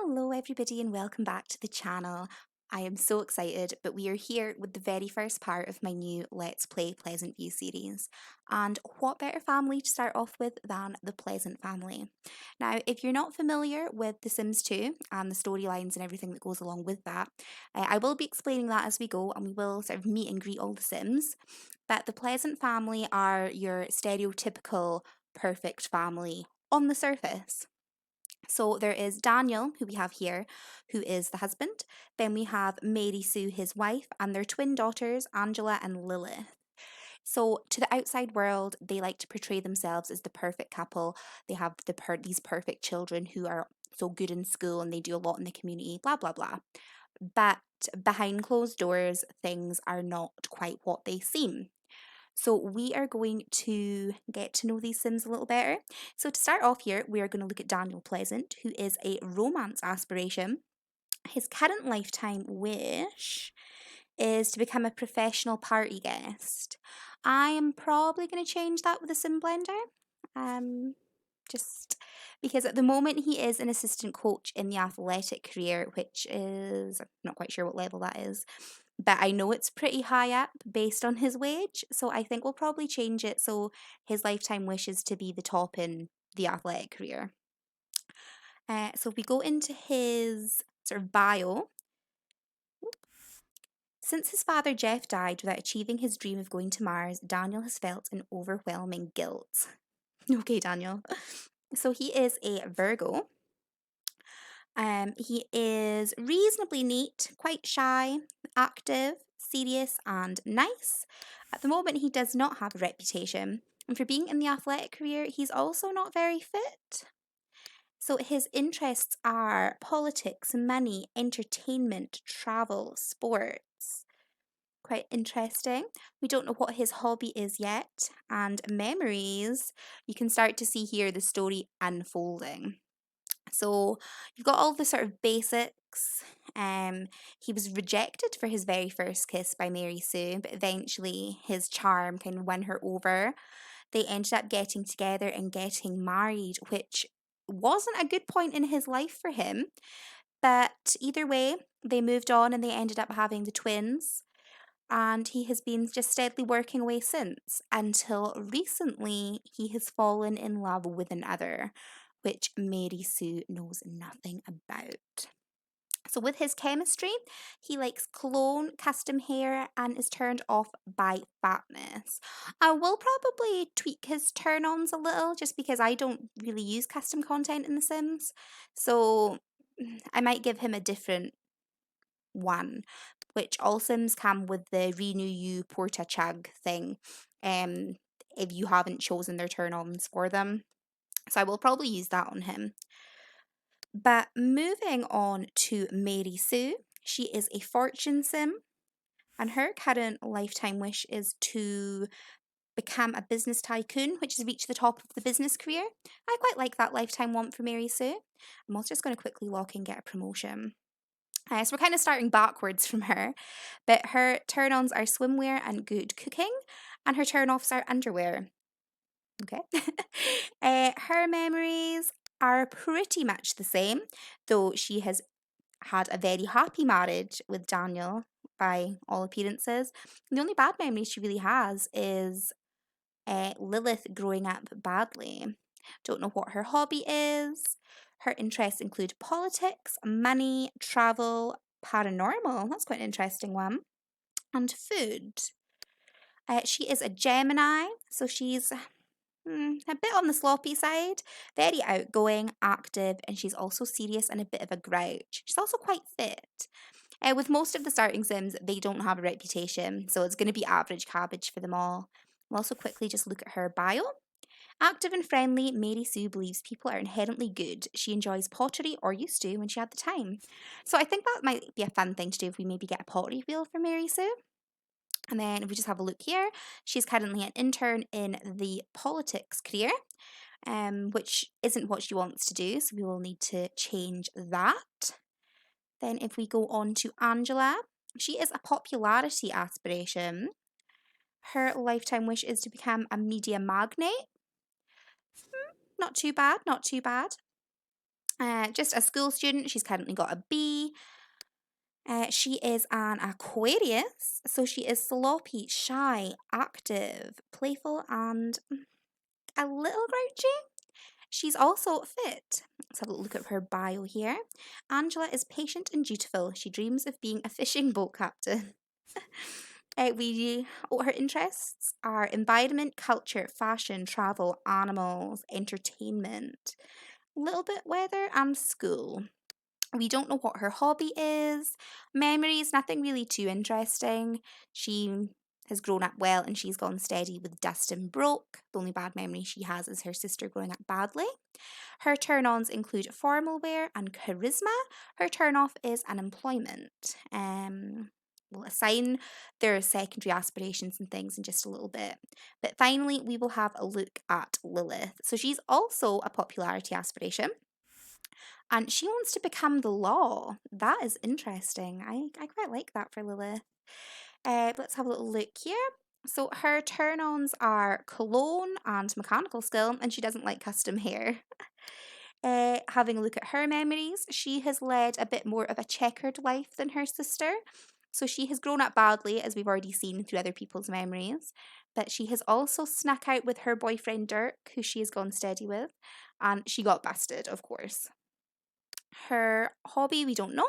Hello everybody and welcome back to the channel. I am so excited, but we are here with the very first part of my new Let's Play Pleasantview series. And what better family to start off with than the Pleasant family? Now, if you're not familiar with The Sims 2 and the storylines and everything that goes along with that, I will be explaining that as we go, and we will sort of meet and greet all the Sims. But the Pleasant family are your stereotypical perfect family on the surface. So there is Daniel, who we have here, who is the husband. Then we have Mary Sue, his wife, and their twin daughters, Angela and Lilith. So to the outside world, they like to portray themselves as the perfect couple. They have these perfect children who are so good in school and they do a lot in the community, blah, blah, blah. But behind closed doors, things are not quite what they seem. So we are going to get to know these Sims a little better. So to start off here, we are going to look at Daniel Pleasant, who is a romance aspiration. His current lifetime wish is to become a professional party guest. I am probably going to change that with a Sim Blender. Just because at the moment he is an assistant coach in the athletic career, which is, I'm not quite sure what level that is, but I know it's pretty high up based on his wage, so I think we'll probably change it so his lifetime wish is to be the top in the athletic career. So if we go into his sort of bio, since his father Jeff died without achieving his dream of going to Mars, Daniel has felt an overwhelming guilt. Okay, Daniel. So he is a Virgo. He is reasonably neat, quite shy, active, serious, and nice. At the moment, he does not have a reputation. And for being in the athletic career, he's also not very fit. So his interests are politics, money, entertainment, travel, sports. Quite interesting. We don't know what his hobby is yet. And memories, you can start to see here the story unfolding. So you've got all the sort of basics. He was rejected for his very first kiss by Mary Sue, but eventually his charm kind of won her over. They ended up getting together and getting married, which wasn't a good point in his life for him. But either way, they moved on and they ended up having the twins. And he has been just steadily working away since, until recently he has fallen in love with another, which Mary Sue knows nothing about. So with his chemistry, he likes cologne, custom hair, and is turned off by fatness. I will probably tweak his turn-ons a little, just because I don't really use custom content in The Sims. So I might give him a different one, which all Sims come with the Renew You Porta Chug thing, if you haven't chosen their turn-ons for them. So I will probably use that on him. But moving on to Mary Sue, she is a fortune sim, and her current lifetime wish is to become a business tycoon, which is reach the top of the business career. I quite like that lifetime want for Mary Sue. I'm also just going to quickly lock and get a promotion. So we're kind of starting backwards from her, but her turn-ons are swimwear and good cooking, and her turn-offs are underwear. Okay. Her memories are pretty much the same, though she has had a very happy marriage with Daniel by all appearances. The only bad memory she really has is Lilith growing up badly. Don't know what her hobby is. Her interests include politics, money, travel, paranormal, that's quite an interesting one, and food. She is a Gemini, so she's a bit on the sloppy side, very outgoing, active, and she's also serious and a bit of a grouch. She's also quite fit. With most of the starting Sims, they don't have a reputation, so it's going to be average cabbage for them all. We'll also quickly just look at her bio. Active and friendly, Mary Sue believes people are inherently good. She enjoys pottery, or used to when she had the time. So I think that might be a fun thing to do if we maybe get a pottery wheel for Mary Sue. And then if we just have a look here, she's currently an intern in the politics career, which isn't what she wants to do, so we will need to change that. Then if we go on to Angela, she is a popularity aspiration. Her lifetime wish is to become a media magnate. Not too bad, not too bad. Just a school student. She's currently got a B. She is an Aquarius, so she is sloppy, shy, active, playful, and a little grouchy. She's also fit. Let's have a look at her bio here. Angela is patient and dutiful. She dreams of being a fishing boat captain. Her interests are environment, culture, fashion, travel, animals, entertainment, a little bit weather, and school. We don't know what her hobby is. Memories, nothing really too interesting. She has grown up well and she's gone steady with Dustin Broke. The only bad memory she has is her sister growing up badly. Her turn-ons include formal wear and charisma. Her turn-off is unemployment. We'll assign their secondary aspirations and things in just a little bit. But finally, we will have a look at Lilith. So she's also a popularity aspiration. And she wants to become the law. That is interesting. I quite like that for Lilith. Let's have a little look here. So her turn-ons are cologne and mechanical skill, and she doesn't like custom hair. Having a look at her memories, she has led a bit more of a checkered life than her sister. So she has grown up badly, as we've already seen through other people's memories. But she has also snuck out with her boyfriend Dirk, who she has gone steady with. And she got busted, of course. Her hobby, we don't know.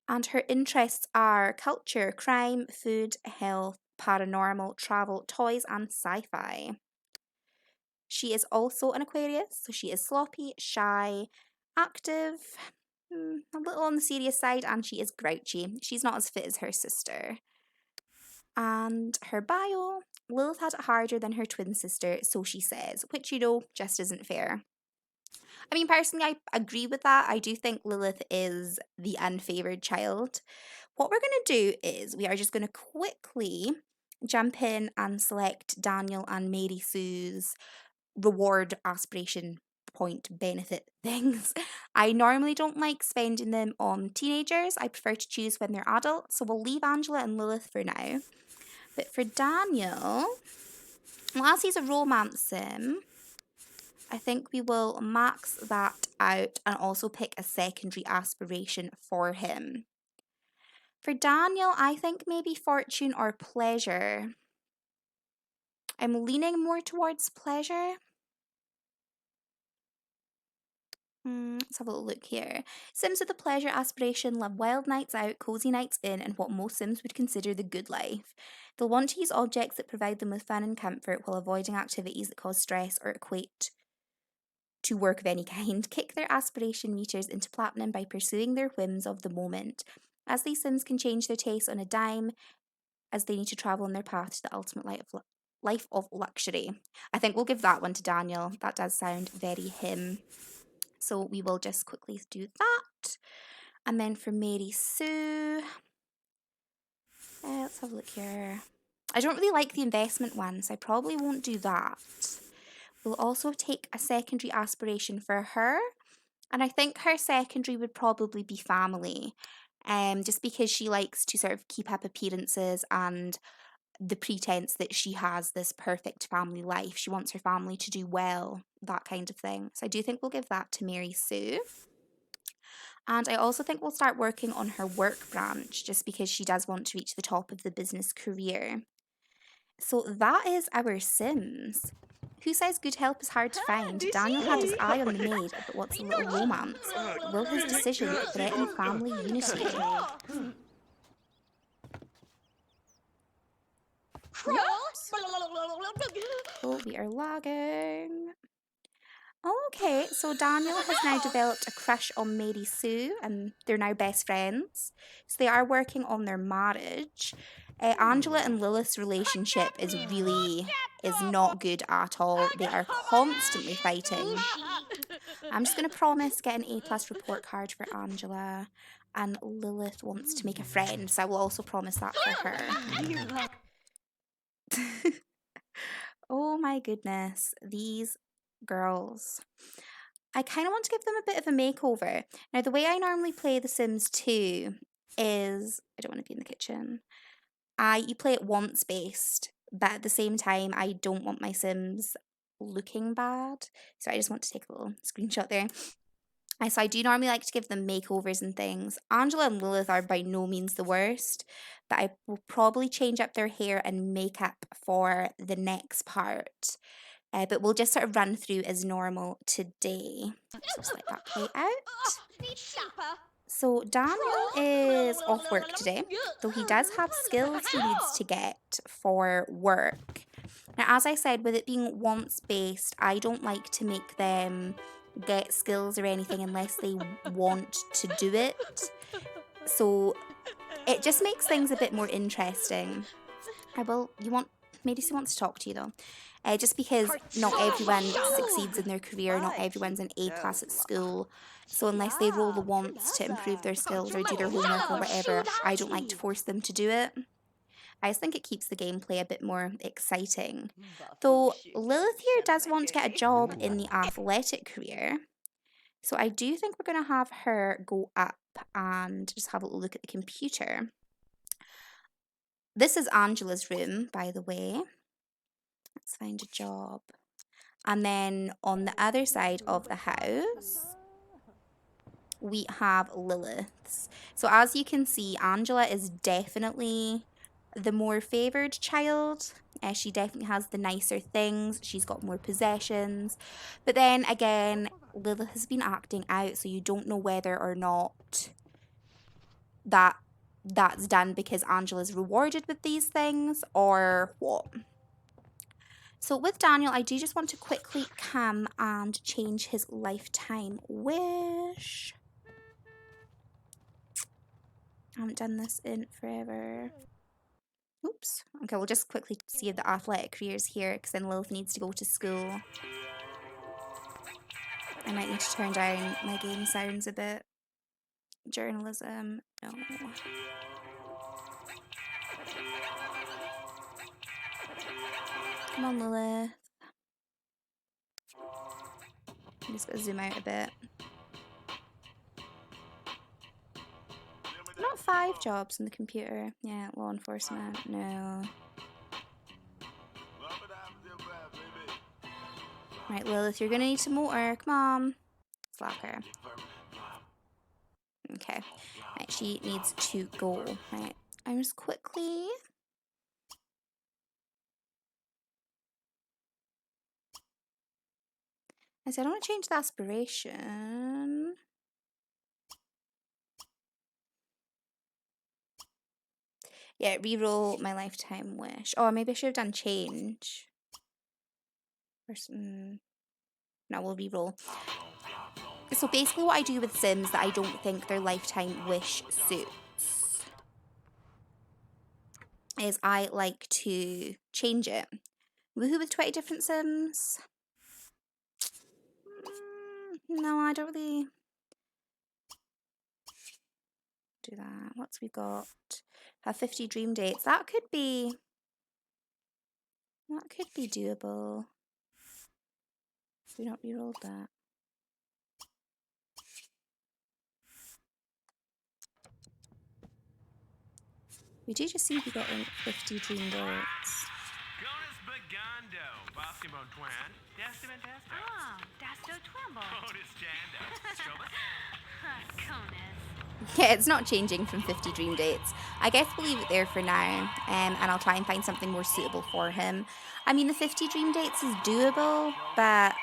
And her interests are culture, crime, food, health, paranormal, travel, toys, and sci-fi. She is also an Aquarius, so she is sloppy, shy, active, a little on the serious side, and she is grouchy. She's not as fit as her sister. And her bio, Lilith had it harder than her twin sister, so she says, which, just isn't fair. I mean, personally, I agree with that. I do think Lilith is the unfavored child. What we're going to do is we are just going to quickly jump in and select Daniel and Mary Sue's reward, aspiration, point, benefit things. I normally don't like spending them on teenagers. I prefer to choose when they're adults. So we'll leave Angela and Lilith for now. But for Daniel, well, as he's a romance sim, I think we will max that out and also pick a secondary aspiration for him. For Daniel, I think maybe fortune or pleasure. I'm leaning more towards pleasure. Let's have a little look here. Sims with a pleasure aspiration love wild nights out, cozy nights in, and what most Sims would consider the good life. They'll want to use objects that provide them with fun and comfort while avoiding activities that cause stress or equate to work of any kind. Kick their aspiration meters into platinum by pursuing their whims of the moment. As these Sims can change their tastes on a dime, as they need to travel on their path to the ultimate life of luxury. I think we'll give that one to Daniel. That does sound very him. So we will just quickly do that. And then for Mary Sue, let's have a look here. I don't really like the investment one, so I probably won't do that. We'll also take a secondary aspiration for her. And I think her secondary would probably be family. Just because she likes to sort of keep up appearances and the pretense that she has this perfect family life. She wants her family to do well, that kind of thing. So I do think we'll give that to Mary Sue. And I also think we'll start working on her work branch just because she does want to reach the top of the business career. So that is our Sims. Who says good help is hard to find? Daniel had his eye on the maid, but what's a little romance? Will his decision threaten family unity? Oh, we are lagging. Okay, so Daniel has now developed a crush on Mary Sue and they're now best friends. So they are working on their marriage. Angela and Lilith's relationship is not good at all. They are constantly fighting. I'm just going to promise get an A+ report card for Angela. And Lilith wants to make a friend, so I will also promise that for her. Oh my goodness, these girls. I kind of want to give them a bit of a makeover. Now, the way I normally play The Sims 2 is, I don't want to be in the kitchen. You play it once based, but at the same time, I don't want my Sims looking bad. So I just want to take a little screenshot there. So I do normally like to give them makeovers and things. Angela and Lilith are by no means the worst, but I will probably change up their hair and makeup for the next part. But we'll just sort of run through as normal today. So slide that plate out. So Daniel is off work today, though he does have skills he needs to get for work. Now, as I said, with it being wants-based, I don't like to make them get skills or anything unless they want to do it. So it just makes things a bit more interesting. Macy wants to talk to you though. Just because not everyone succeeds in their career, not everyone's an A class at school. So unless they roll the wants to improve their skills or do their homework or whatever, I don't like to force them to do it. I just think it keeps the gameplay a bit more exciting. Though Lilith here does want to get a job in the athletic career. So I do think we're going to have her go up and just have a look at the computer. This is Angela's room, by the way. Let's find a job. And then on the other side of the house, we have Lilith's. So as you can see, Angela is definitely the more favoured child. She definitely has the nicer things. She's got more possessions. But then again, Lilith has been acting out, so you don't know whether or not that's done because Angela's rewarded with these things or what. So with Daniel, I do just want to quickly come and change his lifetime wish. I haven't done this in forever. Oops. Okay, we'll just quickly see if the athletic career's here, because then Lilith needs to go to school. I might need to turn down my game sounds a bit. Journalism, no. Come on, Lilith. I'm just gonna zoom out a bit. Not 5 jobs in the computer. Yeah, law enforcement, no. Right, Lilith, you're gonna need some motor. Come on. Slap her. Okay. Right, she needs to go. Right. I'm just quickly. I said I don't want to change the aspiration. Yeah, reroll my lifetime wish. Oh, maybe I should have done change. No, we'll reroll. So basically what I do with Sims that I don't think their lifetime wish suits is I like to change it. Woohoo with 20 different Sims? No, I don't really do that. What's we got? Have 50 dream dates. That could be doable. If we not re-rolled that. We do just seem to be getting 50 dream dates. Yeah, it's not changing from 50 dream dates. I guess we'll leave it there for now, and I'll try and find something more suitable for him. I mean, the 50 dream dates is doable, but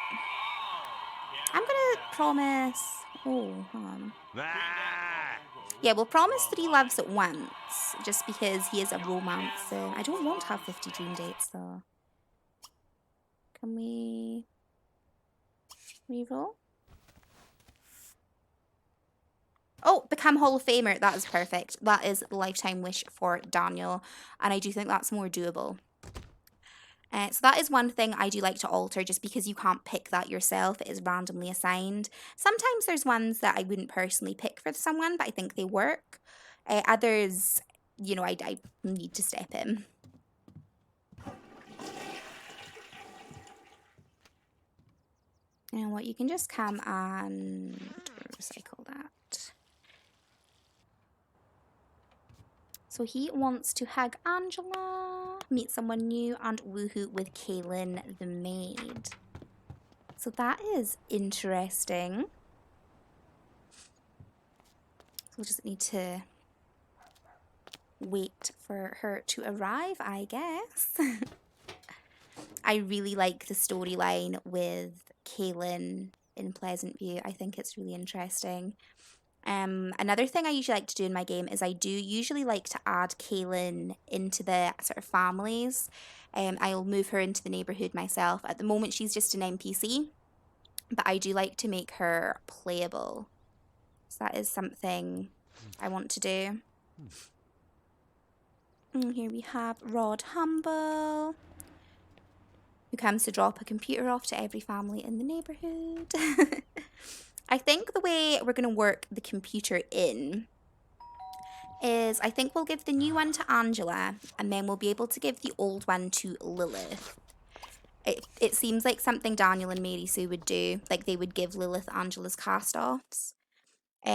I'm gonna promise... Oh, hold on. Yeah, we'll promise 3 loves at once, just because he is a romancer. I don't want to have 50 dream dates, though. Can we... reroll? Oh, become Hall of Famer. That is perfect. That is the lifetime wish for Daniel. And I do think that's more doable. So that is one thing I do like to alter just because you can't pick that yourself. It is randomly assigned. Sometimes there's ones that I wouldn't personally pick for someone, but I think they work. Others, you know, I need to step in. You know what? You can just come and recycle that. So he wants to hug Angela, meet someone new, and woohoo with Kaylin the maid. So that is interesting. we'll just need to wait for her to arrive, I guess. I really like the storyline with Kaylin in Pleasantview. I think it's really interesting. Another thing I usually like to do in my game is I do usually like to add Kaylin into the sort of families. I'll move her into the neighborhood myself. At the moment, she's just an NPC, but I do like to make her playable. So that is something I want to do. And here we have Rod Humble, who comes to drop a computer off to every family in the neighborhood. I think the way we're going to work the computer in is I think we'll give the new one to Angela, and then we'll be able to give the old one to Lilith. It seems like something Daniel and Mary Sue would do, like they would give Lilith Angela's cast-offs.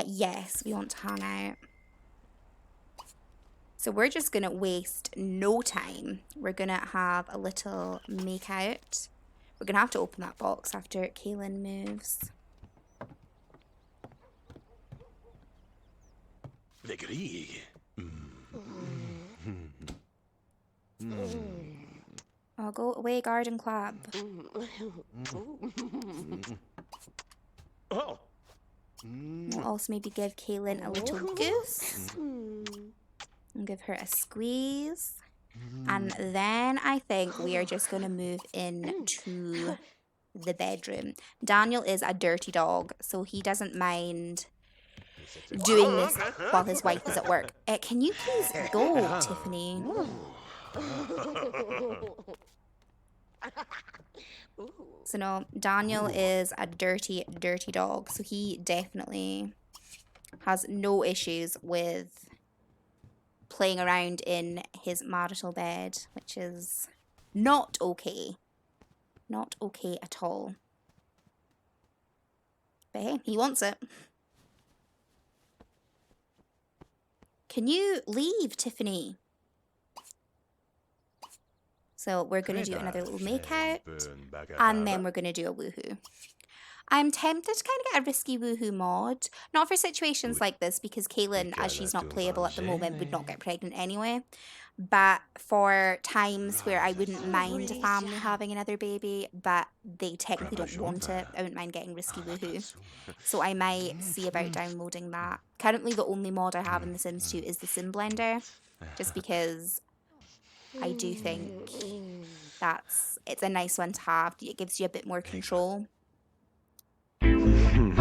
Yes, we want to hang out. So we're just going to waste no time. We're going to have a little make-out. We're going to have to open that box after Kaylin moves. Oh, go away, garden club. We'll also maybe give Kaylin a little goose. And give her a squeeze. And then I think we are just going to move into the bedroom. Daniel is a dirty dog, so he doesn't mind doing this while his wife is at work. Can you please go, Tiffany? So no, Daniel is a dirty, dirty dog, so he definitely has no issues with playing around in his marital bed, which is not okay. Not okay at all. But hey, he wants it. Can you leave, Tiffany? So we're going to do another little make-out, and then we're going to do a woohoo. I'm tempted to kind of get a risky woohoo mod. Not for situations like this, because Kaylin, as she's not playable at the moment, would not get pregnant anyway. But for times where I wouldn't mind a family having another baby, but they technically don't want it, I wouldn't mind getting risky woohoo. So I might see about downloading that. Currently the only mod I have in The Sims 2 is the Sim Blender, just because I do think it's a nice one to have. It gives you a bit more control. Oh my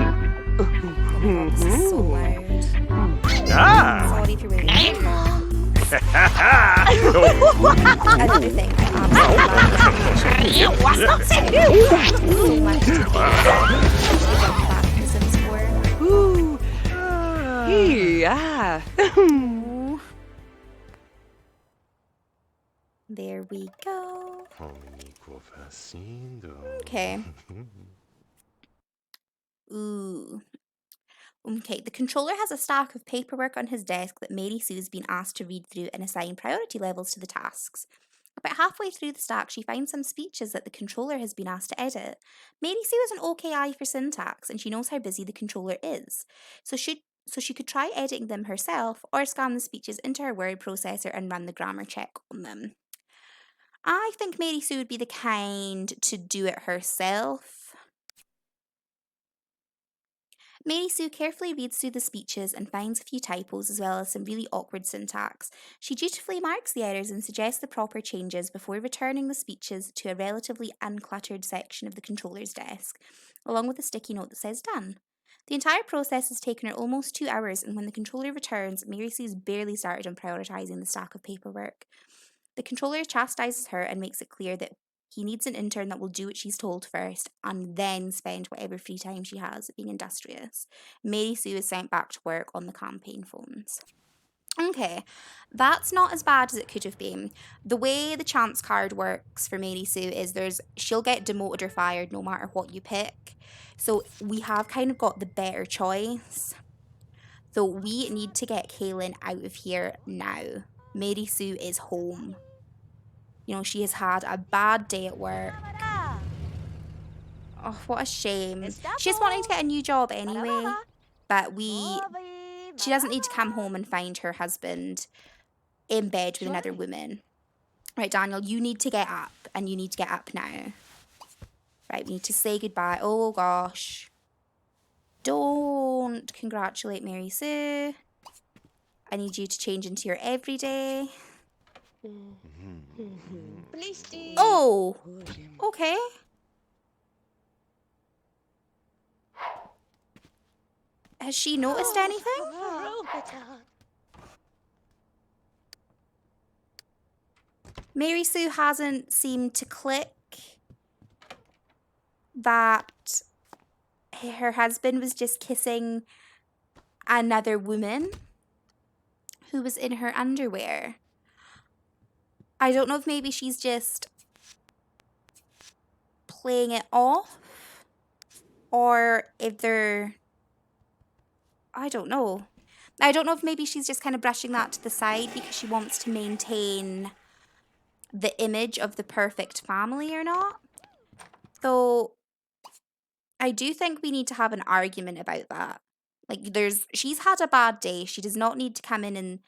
god, this is so loud. Sorry if you're waiting. Another thing I absolutely love is so much to the Sims 4. There we go. Okay. Ooh. Okay, the controller has a stack of paperwork on his desk that Mary Sue's been asked to read through and assign priority levels to the tasks. About halfway through the stack, she finds some speeches that the controller has been asked to edit. Mary Sue is an okay eye for syntax, and she knows how busy the controller is. So she could try editing them herself, or scan the speeches into her word processor and run the grammar check on them. I think Mary Sue would be the kind to do it herself. Mary Sue carefully reads through the speeches and finds a few typos as well as some really awkward syntax. She dutifully marks the errors and suggests the proper changes before returning the speeches to a relatively uncluttered section of the controller's desk, along with a sticky note that says done. The entire process has taken her almost 2 hours, and when the controller returns, Mary Sue's barely started on prioritising the stack of paperwork. The controller chastises her and makes it clear that he needs an intern that will do what she's told first and then spend whatever free time she has being industrious. Mary Sue is sent back to work on the campaign phones. Okay, that's not as bad as it could have been. The way the chance card works for Mary Sue is she'll get demoted or fired no matter what you pick. So we have kind of got the better choice. So we need to get Kaylin out of here now. Mary Sue is home. You know, she has had a bad day at work. Oh, what a shame. She's wanting to get a new job anyway. But she doesn't need to come home and find her husband in bed with another woman. Right, Daniel, you need to get up, and you need to get up now. Right, we need to say goodbye. Oh, gosh. Don't congratulate Mary Sue. I need you to change into your everyday. Oh, okay. Has she noticed anything? Mary Sue hasn't seemed to click that her husband was just kissing another woman who was in her underwear. I don't know if maybe she's just playing it off, or if they're... I don't know. I don't know if maybe she's just kind of brushing that to the side because she wants to maintain the image of the perfect family or not. Though, I do think we need to have an argument about that. Like, she's had a bad day. She does not need to come in and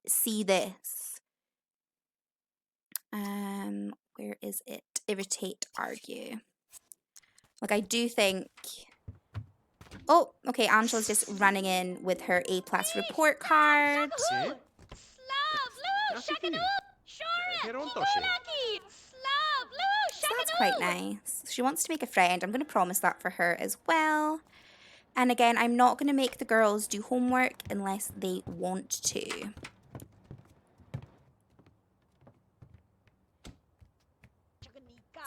see this. Where is it? Irritate, argue. Like, I do think... Oh, okay, Angela's just running in with her A+ report card. So that's quite nice. She wants to make a friend. I'm going to promise that for her as well. And again, I'm not going to make the girls do homework unless they want to.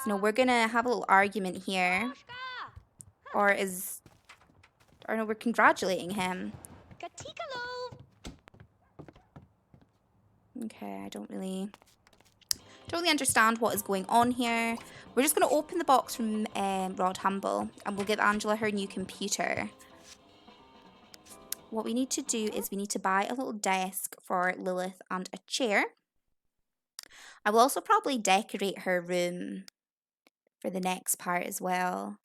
So no, we're going to have a little argument here. Or no, we're congratulating him. Okay, I don't really understand what is going on here. We're just going to open the box from Rod Humble, and we'll give Angela her new computer. What we need to do is we need to buy a little desk for Lilith and a chair. I will also probably decorate her room for the next part as well.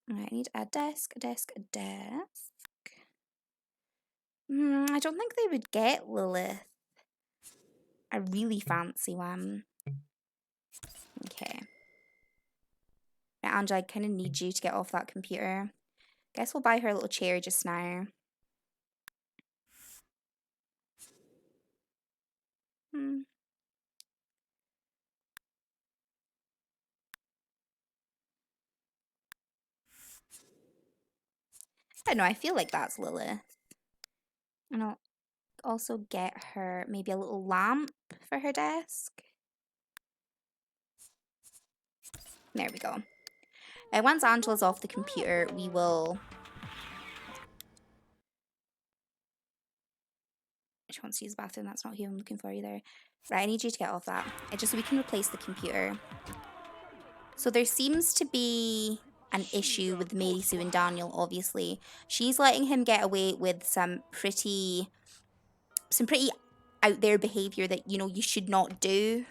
Alright, I need a desk, a desk, a desk. I don't think they would get Lilith a really fancy one. Okay. Right, Angela, I kind of need you to get off that computer. Guess we'll buy her a little chair just now. I don't know, I feel like that's Lilith. And I'll also get her maybe a little lamp for her desk. There we go. Once Angela's off the computer, we will... She wants to use the bathroom, that's not who I'm looking for either. Right, I need you to get off that. Just so we can replace the computer. So there seems to be an issue with Mary Sue and Daniel, obviously. She's letting him get away with some pretty out there behaviour that, you know, you should not do.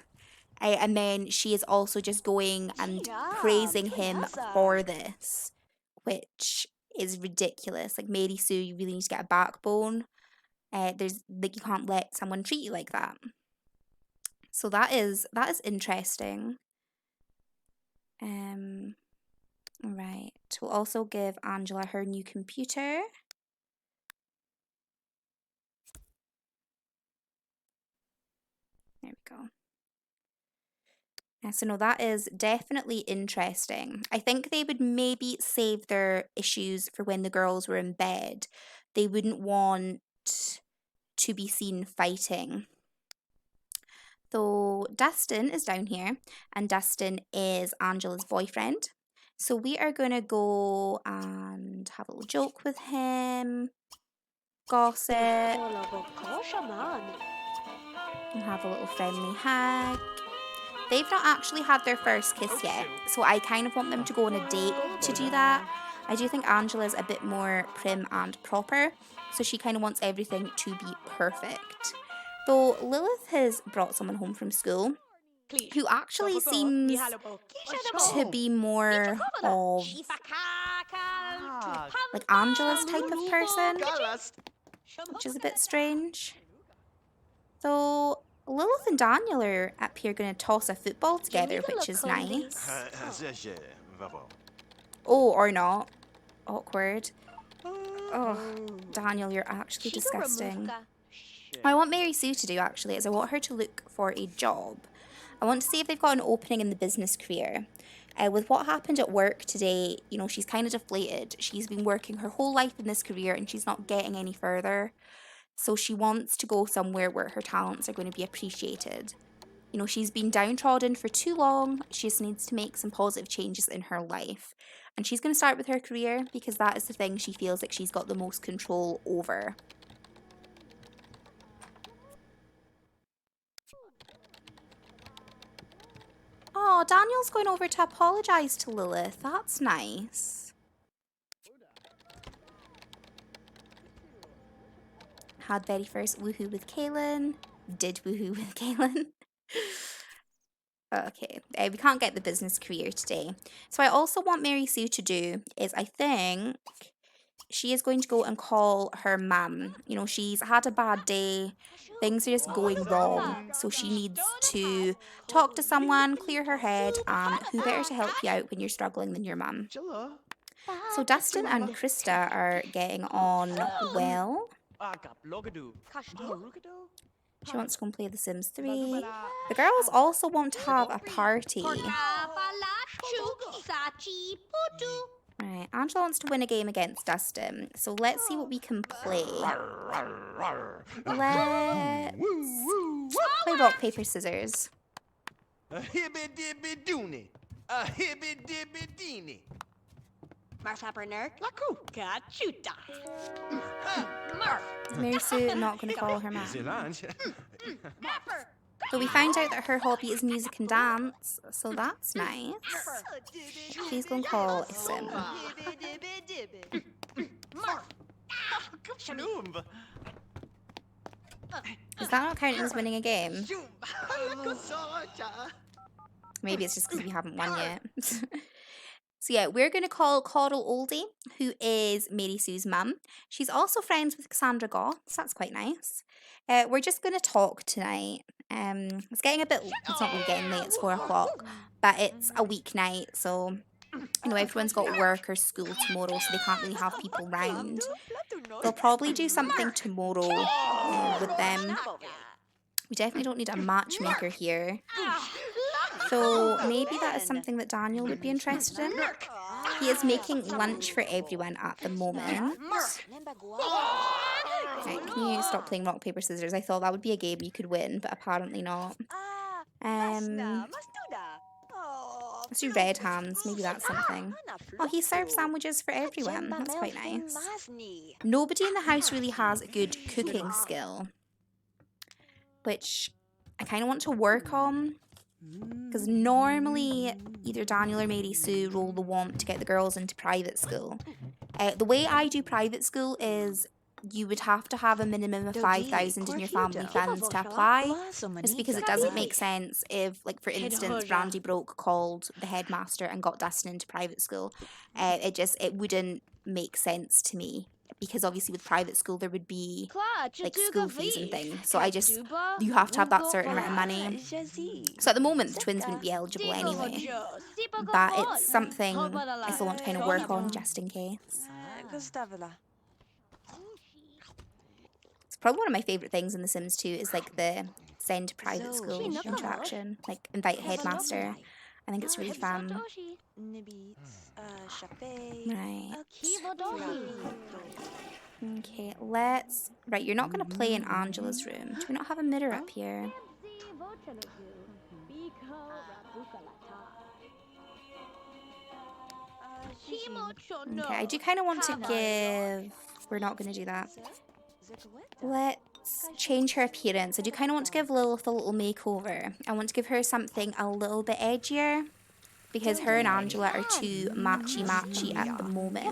And then she is also just going and praising him for this, which is ridiculous. Like, Mary Sue, you really need to get a backbone. You can't let someone treat you like that. So that is interesting. Right. We'll also give Angela her new computer. There we go. So no, that is definitely interesting. I think they would maybe save their issues for when the girls were in bed. They wouldn't want to be seen fighting. So Dustin is down here, and Dustin is Angela's boyfriend. So we are going to go and have a little joke with him, gossip, and have a little friendly hug. They've not actually had their first kiss yet, so I kind of want them to go on a date to do that. I do think Angela's a bit more prim and proper, so she kind of wants everything to be perfect. Though Lilith has brought someone home from school who actually seems to be more of like Angela's type of person, which is a bit strange. So Lilith and Daniel are up here going to toss a football together, which is nice. Oh, or not. Awkward. Oh, Daniel, you're actually disgusting. What I want Mary Sue to do, actually, is I want her to look for a job. I want to see if they've got an opening in the business career. With what happened at work today, you know, she's kind of deflated. She's been working her whole life in this career and she's not getting any further. So she wants to go somewhere where her talents are going to be appreciated. You know, she's been downtrodden for too long. She just needs to make some positive changes in her life. And she's going to start with her career because that is the thing she feels like she's got the most control over. Oh, Daniel's going over to apologise to Lilith. That's nice. Had very first woohoo with Kaylin. Did woohoo with Kaylin. Okay, we can't get the business career today. So I also want Mary Sue to do is, I think she is going to go and call her mum. You know, she's had a bad day. Things are just going wrong. So she needs to talk to someone, clear her head, and who better to help you out when you're struggling than your mum. So Dustin and Krista are getting on well. She wants to go and play The Sims 3. The girls also want to have a party. Right, Angela wants to win a game against Dustin. So let's see what we can play. Let's play rock, paper, scissors. Is Mary Sue not going to follow her mum? So we found out that her hobby is music and dance, so that's nice. Please go and call a sim. Is that not counting as winning a game? Maybe it's just because we haven't won yet. So yeah, we're going to call Coddle Oldie, who is Mary Sue's mum. She's also friends with Cassandra Goss, so that's quite nice. We're just going to talk tonight. It's getting a bit, it's not really getting late, it's 4 o'clock, but it's a weeknight, so, you know, everyone's got work or school tomorrow, so they can't really have people round. They'll probably do something tomorrow with them. We definitely don't need a matchmaker here. So maybe that is something that Daniel would be interested in. He is making lunch for everyone at the moment. Right, can you stop playing rock, paper, scissors? I thought that would be a game you could win, but apparently not. Let's do red hands. Maybe that's something. Oh, he serves sandwiches for everyone. That's quite nice. Nobody in the house really has a good cooking skill, which I kind of want to work on. Because normally either Daniel or Mary Sue roll the want to get the girls into private school. The way I do private school is you would have to have a minimum of 5,000 in your family funds to apply. Just because it doesn't make sense if, like, for instance, Brandy Broke called the headmaster and got Dustin into private school. It wouldn't make sense to me. Because obviously with private school there would be like school fees and things. So you have to have that certain amount of money. So at the moment the twins wouldn't be eligible anyway. But it's something I still want to kind of work on just in case. It's probably one of my favourite things in The Sims 2 is like the send to private school interaction. Like invite headmaster. I think it's really fun. Right. Okay, right, you're not going to play in Angela's room. Do we not have a mirror up here? Okay, I do kind of want to give... We're not going to do that. Let's change her appearance. I do kind of want to give Lilith a little makeover. I want to give her something a little bit edgier. Because her and Angela are too matchy-matchy at the moment.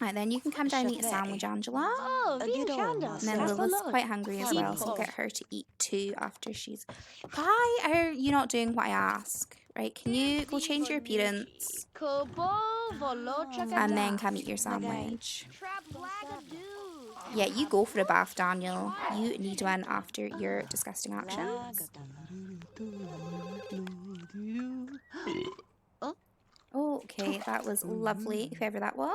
Right, then you can come down and eat a sandwich, Angela. And then Lilith's quite hungry as well, so we'll get her to eat too after she's... Why are you not doing what I ask? Right, can you go change your appearance? And then come eat your sandwich. Yeah, you go for a bath, Daniel. You need one after your disgusting actions. Oh, okay, that was lovely, whoever that was.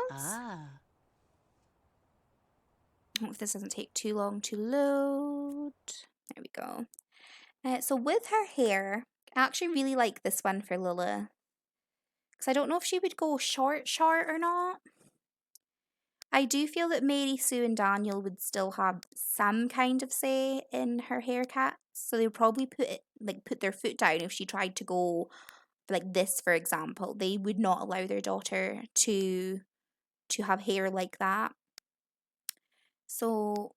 Hope this doesn't take too long to load. There we go. So with her hair, I actually really like this one for Lilith. Because I don't know if she would go short or not. I do feel that Mary Sue and Daniel would still have some kind of say in her haircut. So they would probably put their foot down if she tried to go like this, for example. They would not allow their daughter to have hair like that. So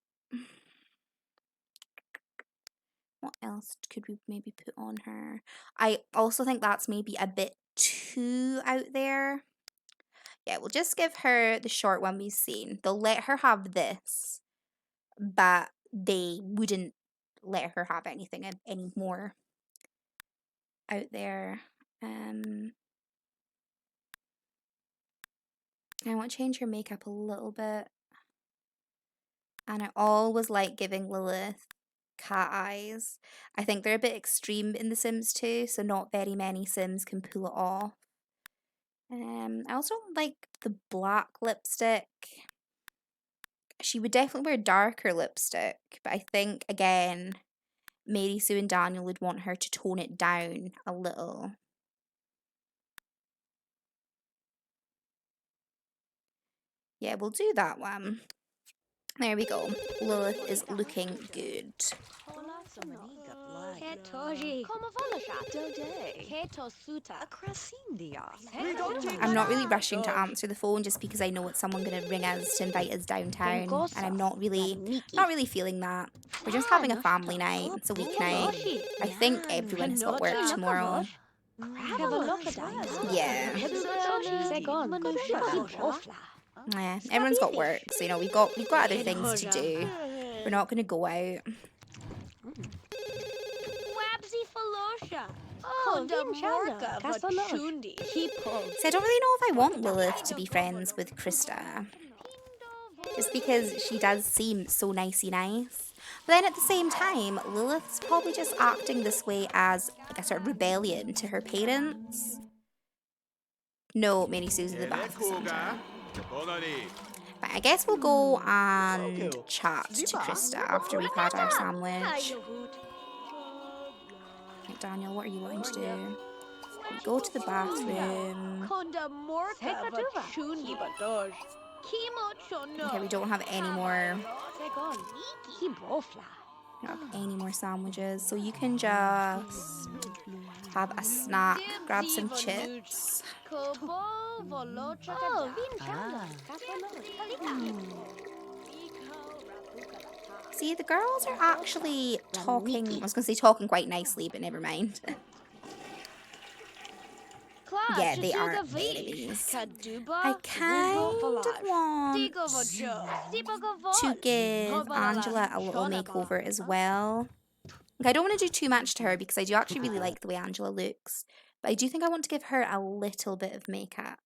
what else could we maybe put on her? I also think that's maybe a bit too out there. Yeah, we'll just give her the short one we've seen. They'll let her have this, but they wouldn't let her have anything any more out there. I want to change her makeup a little bit. And I always like giving Lilith cat eyes. I think they're a bit extreme in The Sims 2, so not very many Sims can pull it off. I also like the black lipstick. She would definitely wear darker lipstick, but I think, again, Mary Sue and Daniel would want her to tone it down a little. Yeah, we'll do that one. There we go. Lilith is looking good. I'm not really rushing to answer the phone just because I know it's someone going to ring us to invite us downtown, and I'm not really feeling that. We're just having a family night. It's a weeknight. I think everyone has got work tomorrow. Yeah. Yeah, everyone's got work, so you know we've got other things to do. We're not going to go out. So I don't really know if I want Lilith to be friends with Krista, just because she does seem so nicey nice. But then at the same time, Lilith's probably just acting this way as like a sort of rebellion to her parents. No, Mary Sue's in the bath centre. But I guess we'll go and chat to Krista after we've had our sandwich. Right, Daniel, what are you wanting to do? Go to the bathroom. Okay, we don't have any more. Any more sandwiches, so you can just have a snack, grab some chips. See, the girls are actually talking. I was going to say talking quite nicely, but never mind. Yeah, they are enemies. I kind of want to give Angela a little makeover as well. Like, I don't want to do too much to her because I do actually really like the way Angela looks. But I do think I want to give her a little bit of makeup.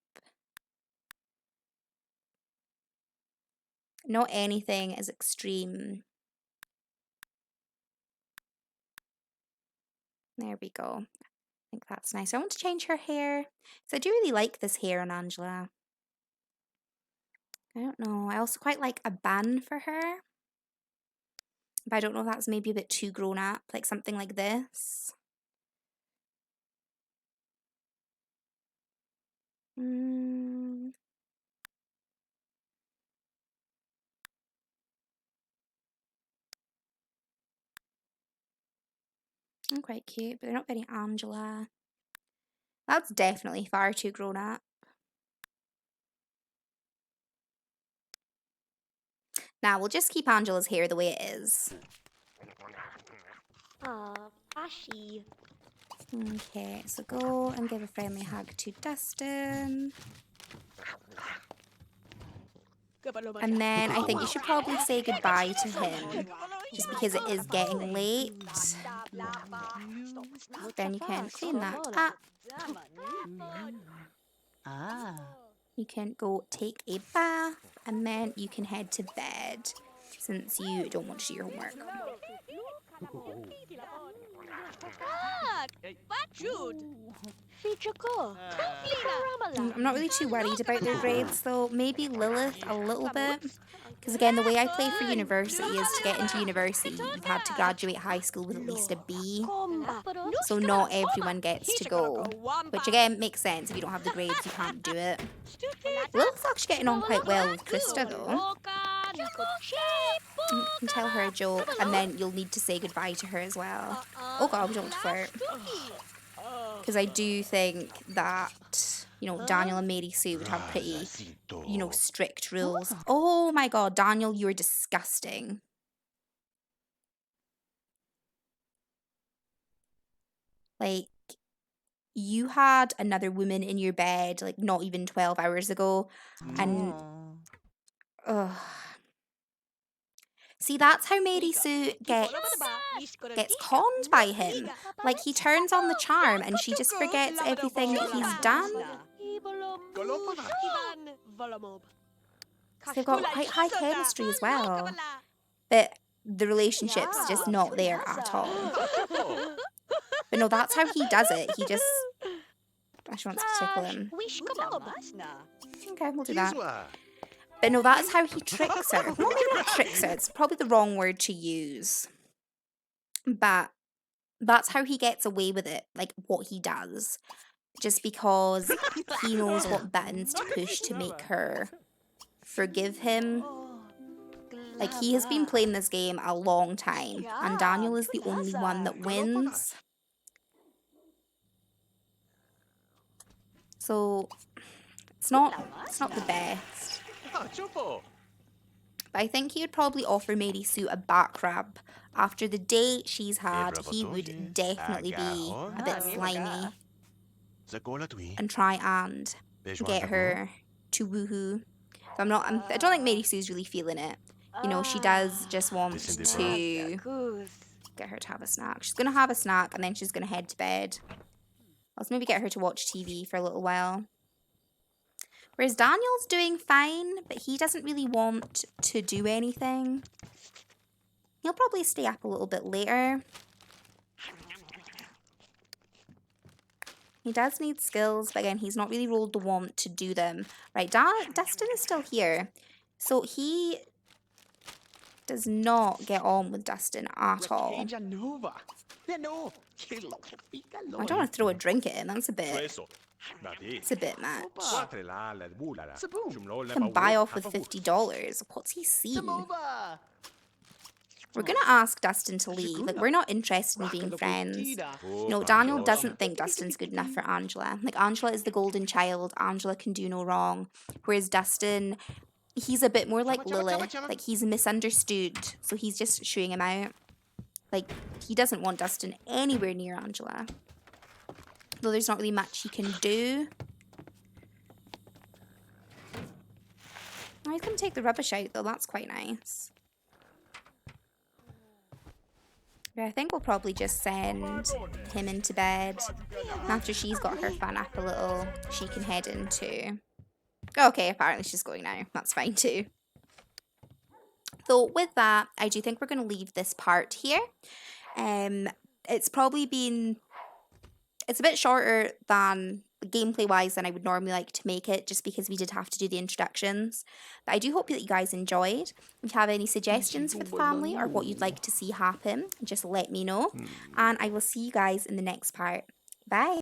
Not anything as extreme. There we go. I think that's nice. I want to change her hair because I do really like this hair on Angela. I don't know. I also quite like a bun for her. But I don't know if that's maybe a bit too grown up, like something like this. I'm quite cute, but they're not very Angela. That's definitely far too grown up. Now, we'll just keep Angela's hair the way it is. Okay, so go and give a friendly hug to Dustin. And then I think you should probably say goodbye to him, just because it is getting late. Then you can clean that up. You can go take a bath, and then you can head to bed, since you don't want to do your homework. I'm not really too worried about their grades, though. Maybe Lilith a little bit. Because again, the way I play for university is to get into university, you've had to graduate high school with at least a B. So not everyone gets to go. Which again, makes sense. If you don't have the grades, you can't do it. Lilith's actually getting on quite well with Krista, though. You can tell her a joke, and then you'll need to say goodbye to her as well. Oh god, we don't flirt. Because I do think that, you know, Daniel and Mary Sue would have pretty, you know, strict rules. Oh my god, Daniel, you're disgusting. Like, you had another woman in your bed, like, not even 12 hours ago, and... Ugh. See, that's how Mary Sue gets conned by him. Like, he turns on the charm and she just forgets everything that he's done. They've got quite high chemistry as well. But the relationship's just not there at all. But no, that's how he does it. He just actually wants to tickle him. Okay, we'll do that. But no, that's how he tricks her. Well, maybe not tricks her. It's probably the wrong word to use. But that's how he gets away with it. Like, what he does. Just because he knows what buttons to push to make her forgive him. Like, he has been playing this game a long time. And Daniel is the only one that wins. So, it's not the best. But I think he would probably offer Mary Sue a back rub. After the date she's had, he would definitely be a bit slimy. And try and get her to woohoo. So I don't think Mary Sue's really feeling it. You know, she does just want to get her to have a snack. She's going to have a snack and then she's going to head to bed. Let's maybe get her to watch TV for a little while. Whereas Daniel's doing fine, but he doesn't really want to do anything. He'll probably stay up a little bit later. He does need skills, but again, he's not really rolled the want to do them. Right, Dustin is still here. So he does not get on with Dustin at all. I don't want to throw a drink at him, that's a bit... It's a bit much. He can buy off with $50. What's he seen? We're going to ask Dustin to leave. Like, we're not interested in being friends. No, Daniel doesn't think Dustin's good enough for Angela. Like, Angela is the golden child. Angela can do no wrong. Whereas Dustin, he's a bit more like Lilith. Like, he's misunderstood. So he's just shooing him out. Like, he doesn't want Dustin anywhere near Angela. Though there's not really much he can do. Oh, he's going to take the rubbish out, though. That's quite nice. Yeah, I think we'll probably just send him into bed. After she's got her fun up a little, she can head into... Okay, apparently she's going now. That's fine, too. So, with that, I do think we're going to leave this part here. It's probably been... It's a bit shorter than gameplay-wise than I would normally like to make it, just because we did have to do the introductions. But I do hope that you guys enjoyed. If you have any suggestions for the family or what you'd like to see happen, just let me know. And I will see you guys in the next part. Bye!